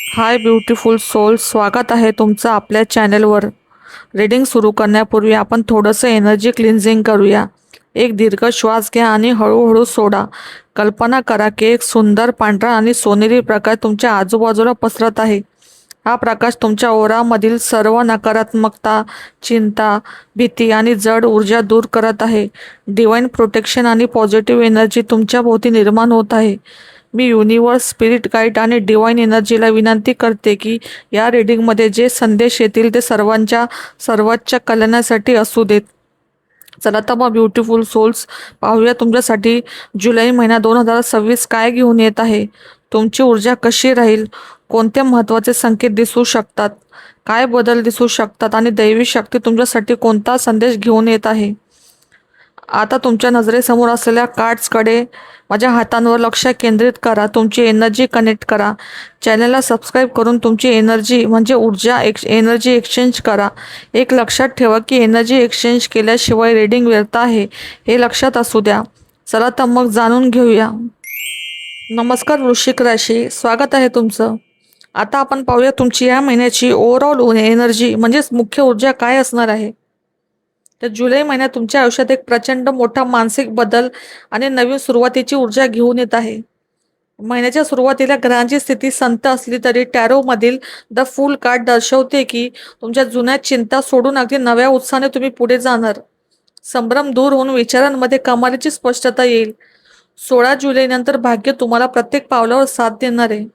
हाय beautiful soul, स्वागत आहे तुमचं आपल्या चॅनलवर. रीडिंग सुरू करण्यापूर्वी आपण थोडंसं एनर्जी क्लिन्झिंग करूया. एक दीर्घ श्वास घ्या आणि हळूहळू सोडा. कल्पना करा की एक सुंदर पांढरा आणि सोनेरी प्रकाश तुमच्या आजूबाजूला पसरत आहे. हा प्रकाश तुमच्या ओरामधील सर्व नकारात्मकता, चिंता, भीती आणि जड ऊर्जा दूर करत आहे. डिवाइन प्रोटेक्शन आणि पॉझिटिव्ह एनर्जी तुमच्या भोवती निर्माण होत आहे. मी युनिवर्स, स्पिरिट गाईड आणि डिवाइन एनर्जीला विनंती करते की या रीडिंगमध्ये जे संदेश येतील ते सर्वांच्या सर्वोच्च कल्याणासाठी असू देत. चला तर मग ब्युटिफुल सोल्स, पाहूया तुमच्यासाठी जुलै महिना 2026 काय घेऊन येत आहे. तुमची ऊर्जा कशी राहील, कोणते महत्त्वाचे संकेत दिसू शकतात, काय बदल दिसू शकतात आणि दैवी शक्ती तुमच्यासाठी कोणता संदेश घेऊन येत आहे. आता तुमच्या नजरेसमोर असलेल्या कार्ड्सकडे, माझ्या हातांवर लक्ष केंद्रित करा. तुमची एनर्जी कनेक्ट करा. चॅनलला सबस्क्राईब करून तुमची एनर्जी म्हणजे ऊर्जा एनर्जी एक्सचेंज करा. एक लक्षात ठेवा की एनर्जी एक्सचेंज केल्याशिवाय रीडिंग व्यर्थ आहे, हे लक्षात असू द्या. चला तर मग जाणून घेऊया. नमस्कार वृश्चिक राशी, स्वागत आहे तुमचं. आता आपण पाहूया तुमची या महिन्याची ओव्हरऑल एनर्जी म्हणजेच मुख्य ऊर्जा काय असणार आहे. तर जुलै महिन्यात तुमच्या आयुष्यात एक प्रचंड मोठा मानसिक बदल आणि नवीन सुरुवातीची ऊर्जा घेऊन येत आहे. महिन्याच्या सुरुवातीला ग्रहांची स्थिती संत असली तरी टॅरोमधील द फूल कार्ड दर्शवते की तुमच्या जुन्या चिंता सोडून अगदी नव्या उत्साहाने तुम्ही पुढे जाणार. संभ्रम दूर होऊन विचारांमध्ये कमालीची स्पष्टता येईल. 16 जुलै नंतर भाग्य तुम्हाला प्रत्येक पावलावर साथ देणार आहे.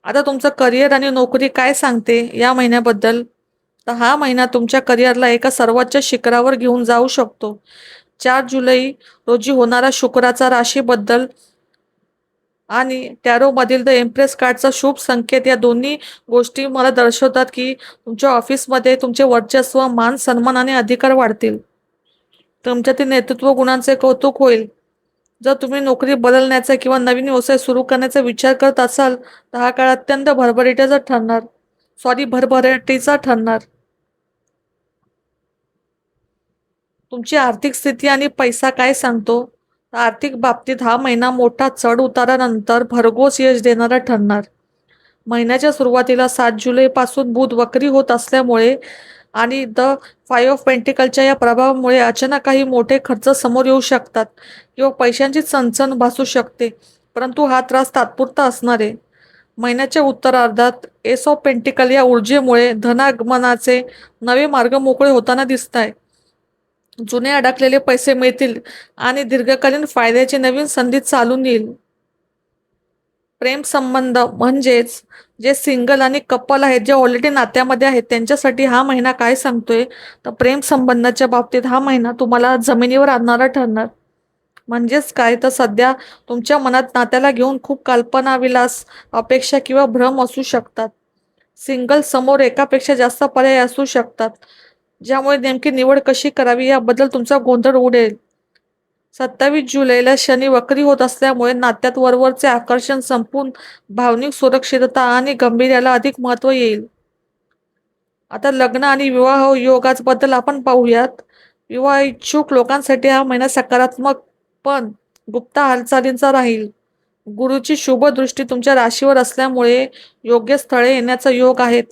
आता तुमचं करिअर आणि नोकरी काय सांगते या महिन्याबद्दल. तर हा महिना तुमच्या करिअरला एका सर्वोच्च शिखरावर घेऊन जाऊ शकतो. 4 जुलै रोजी होणारा शुक्राचा राशीबद्दल आणि टॅरोमधील द एम्प्रेस कार्डचा शुभ संकेत, या दोन्ही गोष्टी मला दर्शवतात की तुमच्या ऑफिसमध्ये तुमचे वर्चस्व, मान सन्मान आणि अधिकार वाढतील. तुमच्यातील नेतृत्व गुणांचे कौतुक होईल. जर तुम्ही नोकरी बदलण्याचा किंवा नवीन व्यवसाय सुरू करण्याचा विचार करत असाल तर हा काळ अत्यंत भरभराटीचा ठरणार. तुमची आर्थिक स्थिती आणि पैसा काय सांगतो. आर्थिक बाबतीत हा महिना मोठा चढ उतारानंतर भरघोस यश देणारा ठरणार. महिन्याच्या सुरुवातीला 7 जुलै पासून बुध वक्री होत असल्यामुळे आणि द 5 ऑफ पेंटिकलच्या या प्रभावामुळे अचानक काही मोठे खर्च समोर येऊ शकतात किंवा पैशांची चणचण भासू शकते, परंतु हा त्रास तात्पुरता असणार आहे. महिन्याच्या उत्तरार्धात एस ऑफ पेंटिकल या ऊर्जेमुळे धनागमनाचे नवे मार्ग मोकळे होताना दिसत आहे. जुने अडकलेले पैसे मिळतील आणि दीर्घकालीन फायद्याची नवीन संधी चालून येईल. प्रेम संबंध म्हणजेच जे सिंगल आणि कपल आहेत, जे ऑलरेडी नात्यामध्ये आहेत, त्यांच्यासाठी हा महिना काय सांगतोय. तर प्रेम संबंधाच्या बाबतीत हा महिना तुम्हाला जमिनीवर आणणारा ठरणार. म्हणजेच काय, तर सध्या तुमच्या मनात नात्याला घेऊन खूप कल्पना विलास, अपेक्षा किंवा भ्रम असू शकतात. सिंगल समोर एकापेक्षा जास्त पर्याय असू शकतात, ज्यामुळे नेमकी निवड कशी करावी याबद्दल तुमचा गोंधळ उडेल. 27 जुलैला शनी वक्री होत असल्यामुळे नात्यात वरवरचे आकर्षण संपून भावनिक सुरक्षितता आणि गांभीर्याला अधिक महत्त्व येईल. आता लग्न आणि विवाह योगाबद्दल आपण पाहूयात. विवाह इच्छुक लोकांसाठी हा महिना सकारात्मक पण गुप्त हालचालींचा राहील. गुरुची शुभ दृष्टी तुमच्या राशीवर असल्यामुळे योग्य स्थळे येण्याचा योग आहेत.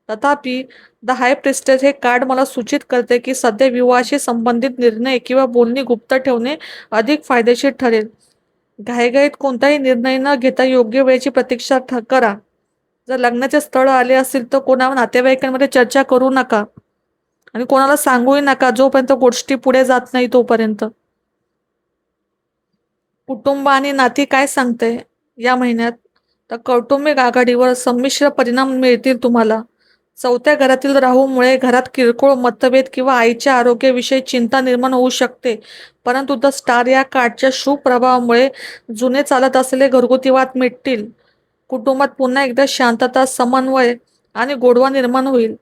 तथापि द हाय प्रिस्टेस हे कार्ड मला सूचित करते की सध्या विवाहाशी संबंधित निर्णय किंवा बोलणी गुप्त ठेवणे अधिक फायदेशीर ठरेल. घाईघाईत कोणताही निर्णय न घेता योग्य वेळेची प्रतीक्षा करा. जर लग्नाचे स्थळ आले असेल तर कोणा नातेवाईकांमध्ये चर्चा करू नका आणि कोणाला सांगूही नका जोपर्यंत गोष्टी पुढे जात नाही तोपर्यंत. कुटुंब आणि नाती काय सांगते या महिन्यात. तर कौटुंबिक आघाडीवर संमिश्र परिणाम मिळतील तुम्हाला. चौथ्या घरातील राहूमुळे घरात किरकोळ मतभेद किंवा आईच्या आरोग्याविषयी चिंता निर्माण होऊ शकते, परंतु द स्टार या कार्डच्या शुभ प्रभावामुळे जुने चालत असलेले घरगुती वाद मिटतील. कुटुंबात पुन्हा एकदा शांतता, समन्वय आणि गोडवा निर्माण होईल.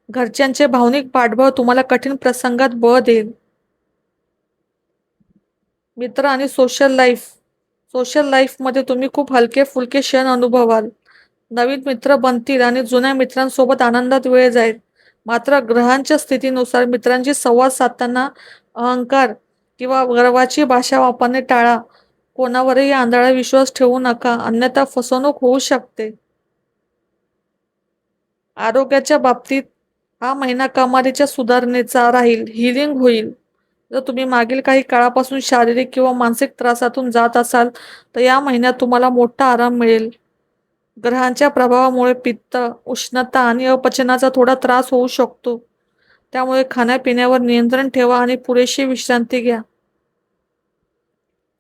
घरच्यांचे भावनिक पाठबळ तुम्हाला कठीण प्रसंगात बळ देईल. मित्र आणि सोशल लाईफमध्ये तुम्ही खूप हलके फुलके क्षण अनुभवाल. नवीन मित्र बनतील आणि जुन्या मित्रांसोबत आनंदात वेळ जाईल. मात्र ग्रहांच्या स्थितीनुसार मित्रांशी संवाद साधताना अहंकार किंवा गर्वाची भाषा वापरणे टाळा. कोणावरही आंधळा विश्वास ठेवू नका, अन्यथा फसवणूक होऊ शकते. आरोग्याच्या बाबतीत हा महिना कमालीच्या सुधारणेचा राहील, हिलिंग होईल. जर तुम्ही मागील काही काळापासून शारीरिक किंवा मानसिक त्रासातून जात असाल तर या महिन्यात तुम्हाला मोठा आराम मिळेल. ग्रहांच्या प्रभावामुळे पित्त, उष्णता आणि अपचनाचा थोडा त्रास होऊ शकतो. त्यामुळे खाण्यापिण्यावर नियंत्रण ठेवा आणि पुरेशी विश्रांती घ्या.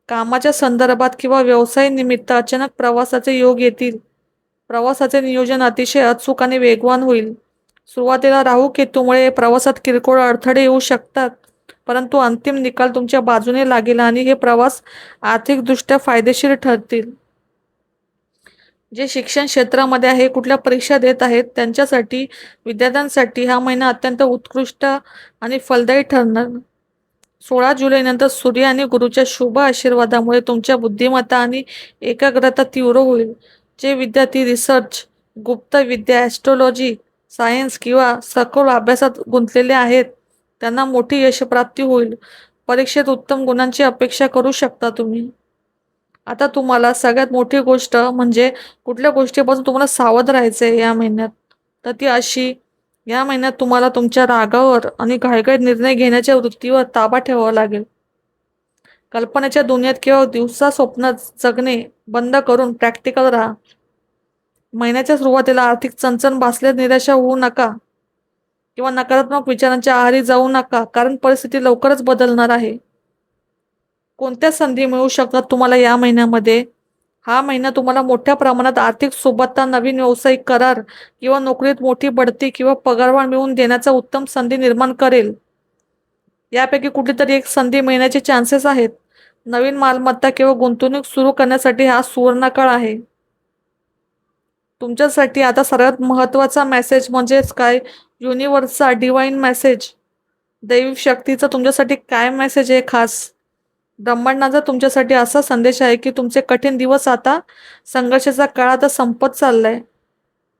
कामाच्या संदर्भात किंवा व्यवसाय निमित्त अचानक प्रवासाचे योग येतील. प्रवासाचे नियोजन अतिशय अचूक आणि वेगवान होईल. सुरुवातीला राहू केतूमुळे प्रवासात किरकोळ अडथळे येऊ शकतात, परंतु अंतिम निकाल तुमच्या बाजूने लागेल आणि हे प्रवास आर्थिकदृष्ट्या फायदेशीर ठरतील. जे शिक्षण क्षेत्रामध्ये आहे, कुठल्या परीक्षा देत आहेत त्यांच्यासाठी, विद्यार्थ्यांसाठी हा महिना अत्यंत उत्कृष्ट आणि फलदायी ठरणार. 16 जुलैनंतर सूर्य आणि गुरुच्या शुभ आशीर्वादामुळे तुमच्या बुद्धिमत्ता आणि एकाग्रता तीव्र होईल. जे विद्यार्थी रिसर्च, गुप्त विद्या, ॲस्ट्रॉलॉजी, सायन्स किंवा सखोल अभ्यासात गुंतलेले आहेत त्यांना मोठी यशप्राप्ती होईल. परीक्षेत उत्तम गुणांची अपेक्षा करू शकता तुम्ही. आता तुम्हाला सगळ्यात मोठी गोष्ट म्हणजे कुठल्या गोष्टीपासून तुम्हाला सावध राहायचं आहे या महिन्यात, तर ती अशी: या महिन्यात तुम्हाला तुमच्या रागावर आणि घाईघाईत निर्णय घेण्याच्या वृत्तीवर ताबा ठेवावा लागेल. कल्पनेच्या दुनियेत किंवा दिवसा स्वप्न जगणे बंद करून प्रॅक्टिकल राहा. महिन्याच्या सुरुवातीला आर्थिक चणचण भासल्यास निराशा होऊ नका किंवा नकारात्मक विचारांच्या आहारी जाऊ नका, कारण परिस्थिती लवकरच बदलणार आहे. कोणत्या संधी मिळू शकतात तुम्हाला या महिन्यामध्ये? हा महिना तुम्हाला मोठ्या प्रमाणात आर्थिक सुबत्ता, नवीन व्यावसायिक करार किंवा नोकरीत मोठी बढती किंवा पगारवाढ मिळवून देण्याचा उत्तम संधी निर्माण करेल. यापैकी कुठेतरी एक संधी मिळण्याचे चान्सेस आहेत. नवीन मालमत्ता किंवा गुंतवणूक सुरू करण्यासाठी हा सुवर्णकाळ आहे. तुमच्यासाठी आता सर्वात महत्त्वाचा मेसेज म्हणजेच काय? युनिव्हर्सचा डिवाइन मेसेज, दैवी शक्तीचा तुमच्यासाठी काय मेसेज आहे खास? ब्रह्मांडाचा तुमच्यासाठी असा संदेश आहे की तुमचे कठीण दिवस आता, संघर्षाचा काळ आता संपत चाललाय.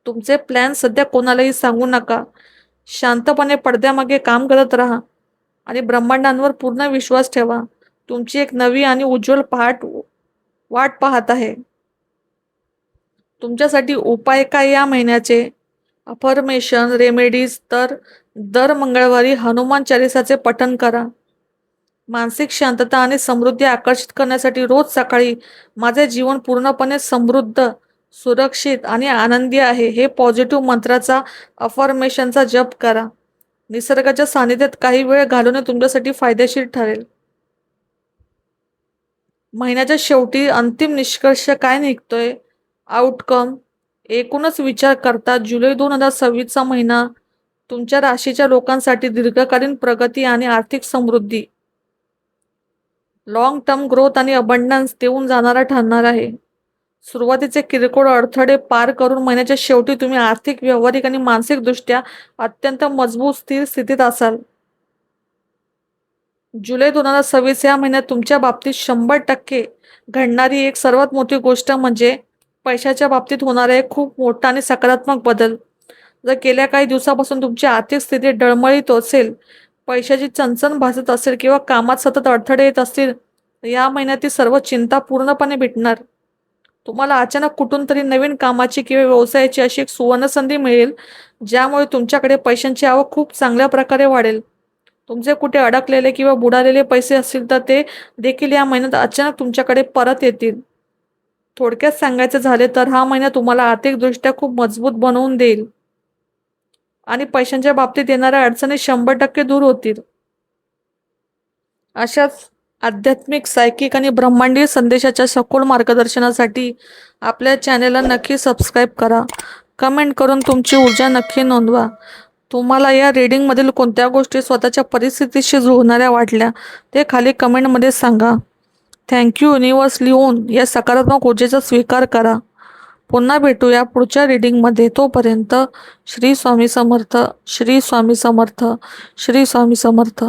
तुमचे प्लॅन सध्या कोणालाही सांगू नका. शांतपणे पडद्यामागे काम करत राहा आणि ब्रह्मांडांवर पूर्ण विश्वास ठेवा. तुमची एक नवी आणि उज्ज्वल वाट पाहत आहे. तुमच्यासाठी उपाय काय या महिन्याचे? अफर्मेशन रेमेडीज, तर दर मंगळवारी हनुमान चालिसाचे पठण करा. मानसिक शांतता आणि समृद्धी आकर्षित करण्यासाठी रोज सकाळी माझे जीवन पूर्णपणे समृद्ध, सुरक्षित आणि आनंदी आहे हे पॉझिटिव्ह मंत्राचा, अफर्मेशनचा जप करा. निसर्गाच्या सानिध्यात काही वेळ घालवणे तुमच्यासाठी फायदेशीर ठरेल. महिन्याच्या शेवटी अंतिम निष्कर्ष काय निघतोय? आउटकम. एकूणच विचार करता जुलै 2026चा महिना तुमच्या राशीच्या लोकांसाठी दीर्घकालीन प्रगती आणि आर्थिक समृद्धी, लॉंग टर्म ग्रोथ आणि अबंडन्स देऊन जाणारा ठरणार आहे. सुरुवातीचे किरकोळ अडथळे पार करून महिन्याच्या शेवटी तुम्ही आर्थिक, व्यावहारिक आणि मानसिकदृष्ट्या अत्यंत मजबूत, स्थिर स्थितीत असाल. जुलै 2026 या महिन्यात तुमच्या बाबतीत 100% घडणारी एक सर्वात मोठी गोष्ट म्हणजे पैशाच्या बाबतीत होणारा एक खूप मोठा आणि सकारात्मक बदल. जर गेल्या काही दिवसापासून तुमची आर्थिक स्थिती डळमळीत असेल, पैशाची चणचण भासत असेल किंवा कामात सतत अडथळे येत असतील, तर या महिन्यात ती सर्व चिंता पूर्णपणे मिटणार. तुम्हाला अचानक कुठून तरी नवीन कामाची किंवा व्यवसायाची अशी एक सुवर्णसंधी मिळेल, ज्यामुळे तुमच्याकडे पैशांची आवक खूप चांगल्या प्रकारे वाढेल. तुमचे कुठे अडकलेले किंवा बुडालेले पैसे असतील तर ते देखील या महिन्यात अचानक तुमच्याकडे परत येतील. थोडक्यात सांगायचं झाले तर हा महिना तुम्हाला आर्थिकदृष्ट्या खूप मजबूत बनवून देईल आणि पैशांच्या बाबतीत येणाऱ्या अडचणी 100% दूर होतील. अशाच आध्यात्मिक, सायकिक आणि ब्रह्मांडीय संदेशाच्या सखोल मार्गदर्शनासाठी आपल्या चॅनेलला नक्की सबस्क्राईब करा. कमेंट करून तुमची ऊर्जा नक्की नोंदवा. तुम्हाला या रीडिंगमधील कोणत्या गोष्टी स्वतःच्या परिस्थितीशी जुळणाऱ्या वाटल्या ते खाली कमेंटमध्ये सांगा. थँक्यू युनिवर्स लिहून या सकारात्मक ऊर्जेचा स्वीकार करा. पुन्हा भेटूया पुढच्या रीडिंगमध्ये. तोपर्यंत श्री स्वामी समर्थ, श्री स्वामी समर्थ, श्री स्वामी समर्थ.